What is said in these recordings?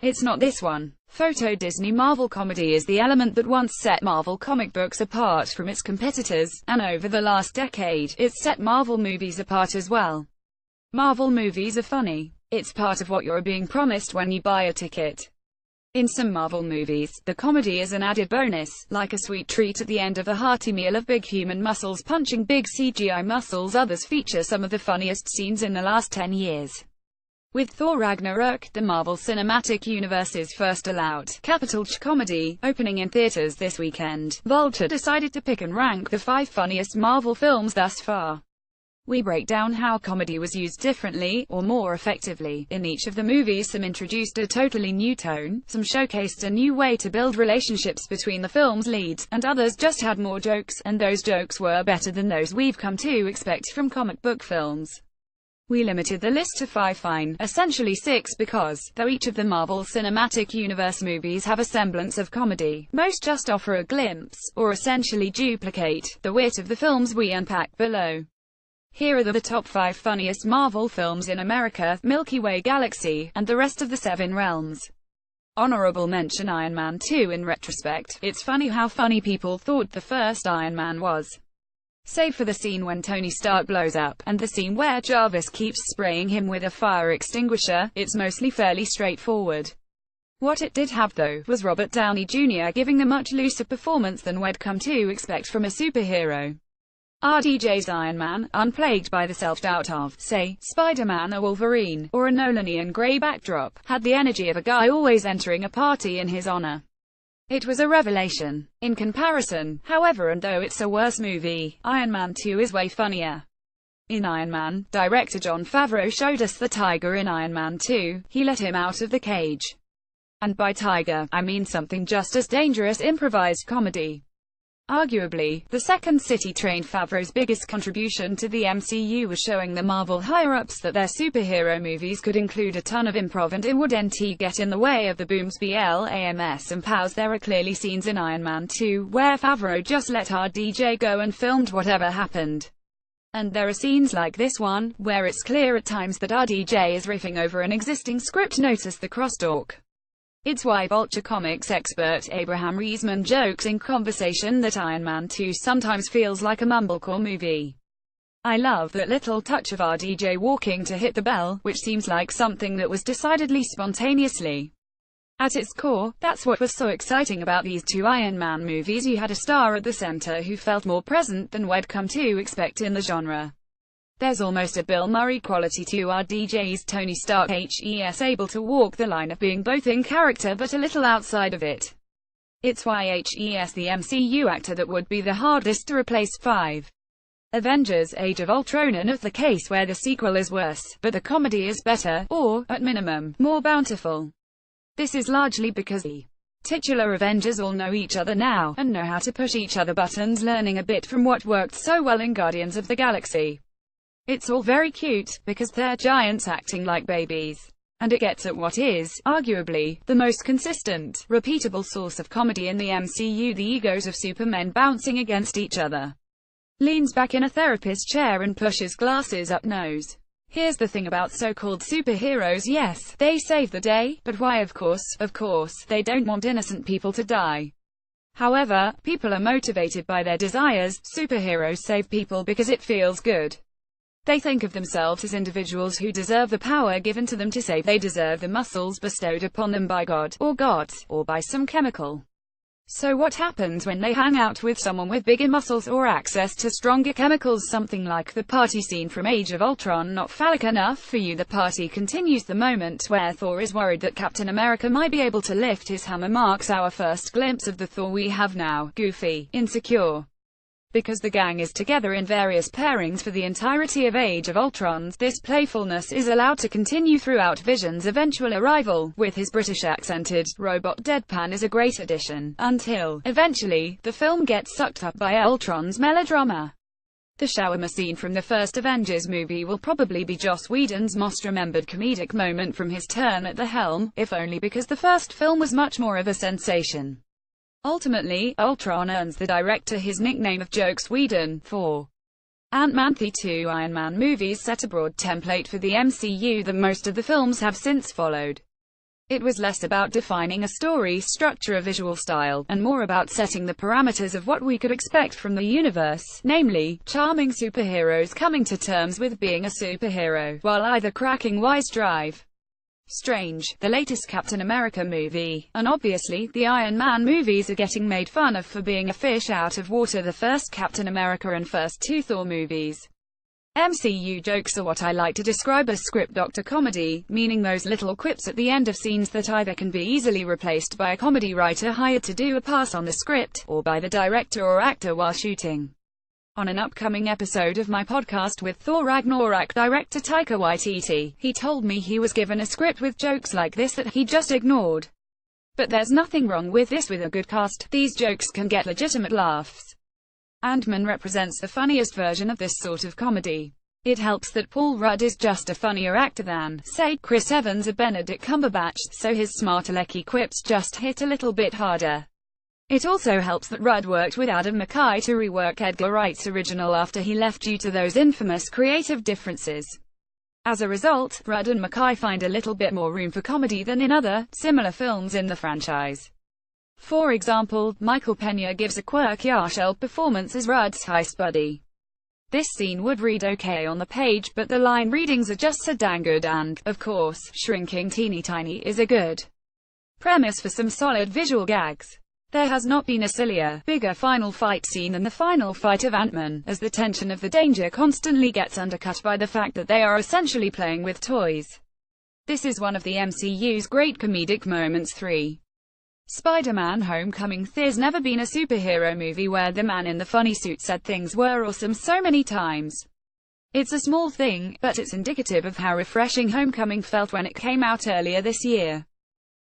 It's not this one. Photo Disney Marvel comedy is the element that once set Marvel comic books apart from its competitors, and over the last decade, it's set Marvel movies apart as well. Marvel movies are funny. It's part of what you're being promised when you buy a ticket. In some Marvel movies, the comedy is an added bonus, like a sweet treat at the end of a hearty meal of big human muscles punching big CGI muscles. Others feature some of the funniest scenes in the last 10 years. With Thor Ragnarok, the Marvel Cinematic Universe's first allowed, capital Ch comedy, opening in theaters this weekend, Vulture decided to pick and rank the 5 funniest Marvel films thus far. We break down how comedy was used differently, or more effectively, in each of the movies. Some introduced a totally new tone, some showcased a new way to build relationships between the film's leads, and others just had more jokes, and those jokes were better than those we've come to expect from comic book films. We limited the list to 5 fine, essentially 6 because, though each of the Marvel Cinematic Universe movies have a semblance of comedy, most just offer a glimpse, or essentially duplicate, the wit of the films we unpack below. Here are the top 5 funniest Marvel films in America, Milky Way Galaxy, and the rest of the 7 realms. Honorable mention: Iron Man 2. In retrospect, it's funny how funny people thought the first Iron Man was. Save for the scene when Tony Stark blows up, and the scene where Jarvis keeps spraying him with a fire extinguisher, it's mostly fairly straightforward. What it did have though, was Robert Downey Jr. giving a much looser performance than we'd come to expect from a superhero. RDJ's Iron Man, unplagued by the self-doubt of, say, Spider-Man or Wolverine, or a Nolanian grey backdrop, had the energy of a guy always entering a party in his honor. It was a revelation. In comparison, however, and though it's a worse movie, Iron Man 2 is way funnier. In Iron Man, director Jon Favreau showed us the tiger in Iron Man 2, he let him out of the cage. And by tiger, I mean something just as dangerous: improvised comedy. Arguably, the second city trained Favreau's biggest contribution to the MCU was showing the Marvel higher-ups that their superhero movies could include a ton of improv and it wouldn't get in the way of the booms, BLAMS and POWs. There are clearly scenes in Iron Man 2 where Favreau just let RDJ go and filmed whatever happened. And there are scenes like this one, where it's clear at times that RDJ is riffing over an existing script. Notice the crosstalk. It's why Vulture comics expert Abraham Reisman jokes in Conversation that Iron Man 2 sometimes feels like a mumblecore movie. I love that little touch of RDJ walking to hit the bell, which seems like something that was decidedly spontaneously. At its core, that's what was so exciting about these 2 Iron Man movies. You had a star at the center who felt more present than we'd come to expect in the genre. There's almost a Bill Murray quality to RDJ's Tony Stark, able to walk the line of being both in character but a little outside of it. It's why the MCU actor that would be the hardest to replace. 5. Avengers: Age of Ultron. Another case where the sequel is worse, but the comedy is better, or, at minimum, more bountiful. This is largely because the titular Avengers all know each other now, and know how to push each other buttons, learning a bit from what worked so well in Guardians of the Galaxy. It's all very cute, because they're giants acting like babies. And it gets at what is, arguably, the most consistent, repeatable source of comedy in the MCU: the egos of supermen bouncing against each other. Leans back in a therapist chair and pushes glasses up nose. Here's the thing about so-called superheroes: yes, they save the day, but why? Of course, they don't want innocent people to die. However, people are motivated by their desires. Superheroes save people because it feels good. They think of themselves as individuals who deserve the power given to them to save. They deserve the muscles bestowed upon them by God, or gods, or by some chemical. So what happens when they hang out with someone with bigger muscles or access to stronger chemicals? Something like the party scene from Age of Ultron. Not phallic enough for you? The party continues. The moment where Thor is worried that Captain America might be able to lift his hammer marks our first glimpse of the Thor we have now: goofy, insecure. Because the gang is together in various pairings for the entirety of Age of Ultron, this playfulness is allowed to continue throughout Vision's eventual arrival, with his British-accented, robot deadpan is a great addition, until, eventually, the film gets sucked up by Ultron's melodrama. The shawarma scene from the first Avengers movie will probably be Joss Whedon's most remembered comedic moment from his turn at the helm, if only because the first film was much more of a sensation. Ultimately, Ultron earns the director his nickname of Jokes Whedon. 4. Ant-Man. The 2 Iron Man movies set a broad template for the MCU that most of the films have since followed. It was less about defining a story structure or visual style, and more about setting the parameters of what we could expect from the universe, namely, charming superheroes coming to terms with being a superhero, while either cracking wise drive. Strange, the latest Captain America movie, and obviously, the Iron Man movies are getting made fun of for being a fish out of water. The first Captain America and first two Thor movies. MCU jokes are what I like to describe as script doctor comedy, meaning those little quips at the end of scenes that either can be easily replaced by a comedy writer hired to do a pass on the script, or by the director or actor while shooting. On an upcoming episode of my podcast with Thor Ragnarok director Taika Waititi, he told me he was given a script with jokes like this that he just ignored. But there's nothing wrong with this. With a good cast, these jokes can get legitimate laughs. Ant-Man represents the funniest version of this sort of comedy. It helps that Paul Rudd is just a funnier actor than, say, Chris Evans or Benedict Cumberbatch, so his smart alecky quips just hit a little bit harder. It also helps that Rudd worked with Adam McKay to rework Edgar Wright's original after he left due to those infamous creative differences. As a result, Rudd and McKay find a little bit more room for comedy than in other, similar films in the franchise. For example, Michael Pena gives a quirky Arshell performance as Rudd's heist buddy. This scene would read okay on the page, but the line readings are just so dang good and, of course, shrinking teeny tiny is a good premise for some solid visual gags. There has not been a sillier, bigger final fight scene than the final fight of Ant-Man, as the tension of the danger constantly gets undercut by the fact that they are essentially playing with toys. This is one of the MCU's great comedic moments. 3. Spider-Man: Homecoming. There's never been a superhero movie where the man in the funny suit said things were awesome so many times. It's a small thing, but it's indicative of how refreshing Homecoming felt when it came out earlier this year.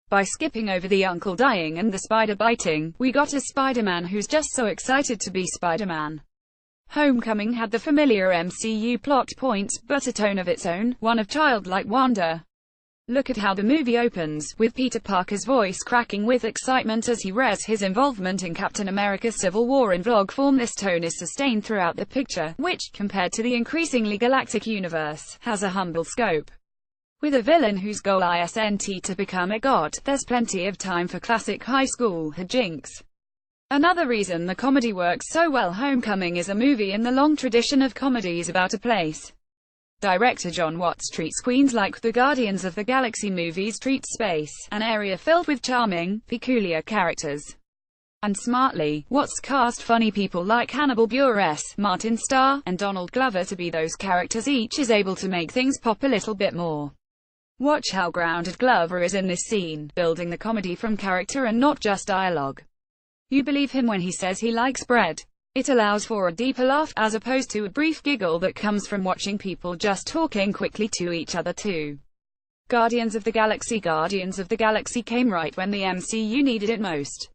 By skipping over the uncle dying and the spider biting, we got a Spider-Man who's just so excited to be Spider-Man. Homecoming had the familiar MCU plot points, but a tone of its own, one of childlike wonder. Look at how the movie opens, with Peter Parker's voice cracking with excitement as he reads his involvement in Captain America: Civil War in vlog form. This tone is sustained throughout the picture, which, compared to the increasingly galactic universe, has a humble scope. With a villain whose goal isn't to become a god, there's plenty of time for classic high school hijinks. Another reason the comedy works so well: Homecoming is a movie in the long tradition of comedies about a place. Director John Watts treats Queens like the Guardians of the Galaxy movies treat space, an area filled with charming, peculiar characters. And smartly, Watts cast funny people like Hannibal Buress, Martin Starr, and Donald Glover to be those characters. Each is able to make things pop a little bit more. Watch how grounded Glover is in this scene, building the comedy from character and not just dialogue. You believe him when he says he likes bread. It allows for a deeper laugh, as opposed to a brief giggle that comes from watching people just talking quickly to each other too. Guardians of the Galaxy. Guardians of the Galaxy came right when the MCU needed it most.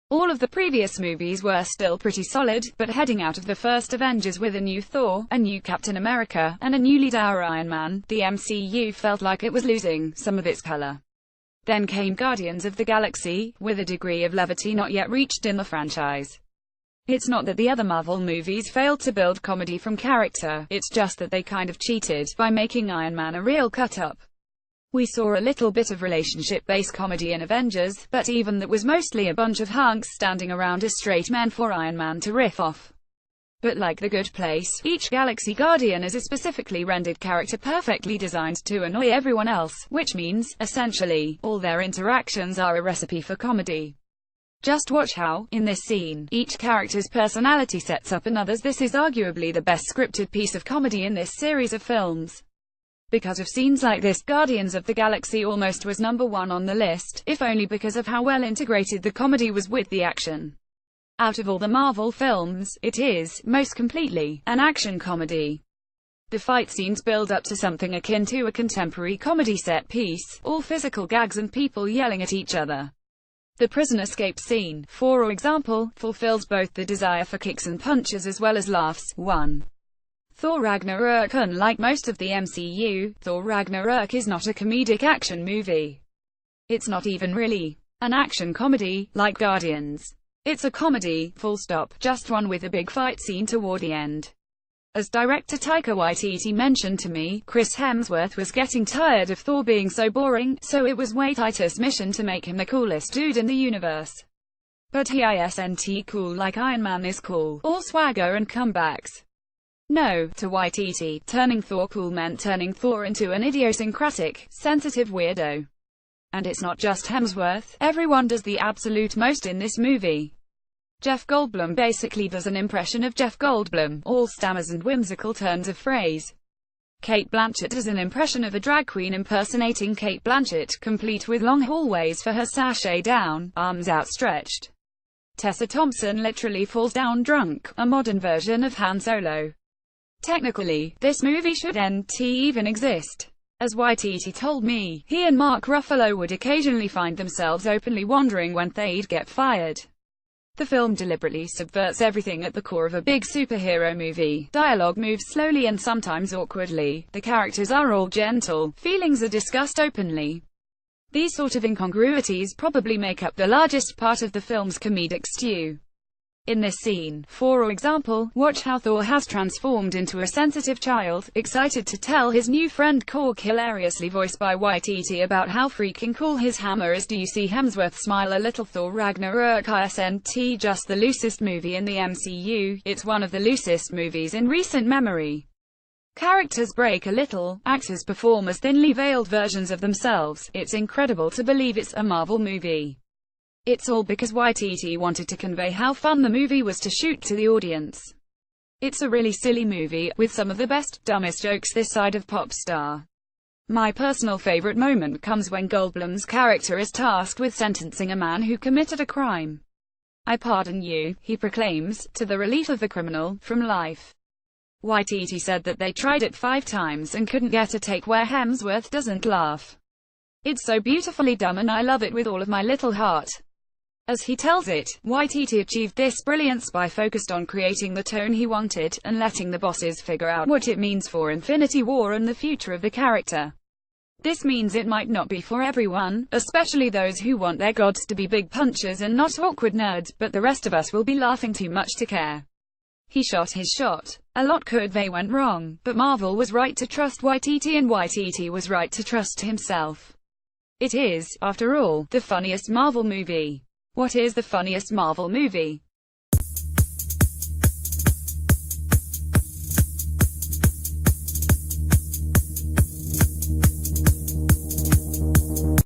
All of the previous movies were still pretty solid, but heading out of the first Avengers with a new Thor, a new Captain America, and a newly dour Iron Man, the MCU felt like it was losing some of its color. Then came Guardians of the Galaxy, with a degree of levity not yet reached in the franchise. It's not that the other Marvel movies failed to build comedy from character, it's just that they kind of cheated by making Iron Man a real cut-up. We saw a little bit of relationship-based comedy in Avengers, but even that was mostly a bunch of hunks standing around as straight men for Iron Man to riff off. But like The Good Place, each Galaxy Guardian is a specifically rendered character perfectly designed to annoy everyone else, which means, essentially, all their interactions are a recipe for comedy. Just watch how, in this scene, each character's personality sets up another's. This is arguably the best scripted piece of comedy in this series of films. Because of scenes like this, Guardians of the Galaxy almost was number one on the list, if only because of how well integrated the comedy was with the action. Out of all the Marvel films, it is, most completely, an action comedy. The fight scenes build up to something akin to a contemporary comedy set piece, all physical gags and people yelling at each other. The prison escape scene, for example, fulfills both the desire for kicks and punches as well as laughs. 1. Thor Ragnarok. Unlike most of the MCU, Thor Ragnarok is not a comedic action movie. It's not even really an action comedy, like Guardians. It's a comedy, full stop, just one with a big fight scene toward the end. As director Taika Waititi mentioned to me, Chris Hemsworth was getting tired of Thor being so boring, so it was Waititi's mission to make him the coolest dude in the universe. But he isn't cool like Iron Man is cool, all swagger and comebacks. No, to Waititi, turning Thor cool meant turning Thor into an idiosyncratic, sensitive weirdo. And it's not just Hemsworth, everyone does the absolute most in this movie. Jeff Goldblum basically does an impression of Jeff Goldblum, all stammers and whimsical turns of phrase. Cate Blanchett does an impression of a drag queen impersonating Cate Blanchett, complete with long hallways for her sashay down, arms outstretched. Tessa Thompson literally falls down drunk, a modern version of Han Solo. Technically, this movie shouldn't even exist. As Waititi told me, he and Mark Ruffalo would occasionally find themselves openly wondering when they'd get fired. The film deliberately subverts everything at the core of a big superhero movie. Dialogue moves slowly and sometimes awkwardly. The characters are all gentle. Feelings are discussed openly. These sort of incongruities probably make up the largest part of the film's comedic stew. In this scene, for example, watch how Thor has transformed into a sensitive child, excited to tell his new friend Korg, hilariously voiced by Waititi, about how freaking cool his hammer is. Do you see Hemsworth smile a little? Thor Ragnarok isn't just the loosest movie in the MCU, it's one of the loosest movies in recent memory. Characters break a little, actors perform as thinly veiled versions of themselves. It's incredible to believe it's a Marvel movie. It's all because Waititi wanted to convey how fun the movie was to shoot to the audience. It's a really silly movie, with some of the best, dumbest jokes this side of pop star. My personal favorite moment comes when Goldblum's character is tasked with sentencing a man who committed a crime. "I pardon you," he proclaims, to the relief of the criminal, from life. Waititi said that they tried it 5 times and couldn't get a take where Hemsworth doesn't laugh. "It's so beautifully dumb and I love it with all of my little heart." As he tells it, Waititi achieved this brilliance by focused on creating the tone he wanted, and letting the bosses figure out what it means for Infinity War and the future of the character. This means it might not be for everyone, especially those who want their gods to be big punchers and not awkward nerds, but the rest of us will be laughing too much to care. He shot his shot. A lot could they went wrong, but Marvel was right to trust Waititi and Waititi was right to trust himself. It is, after all, the funniest Marvel movie. What is the funniest Marvel movie?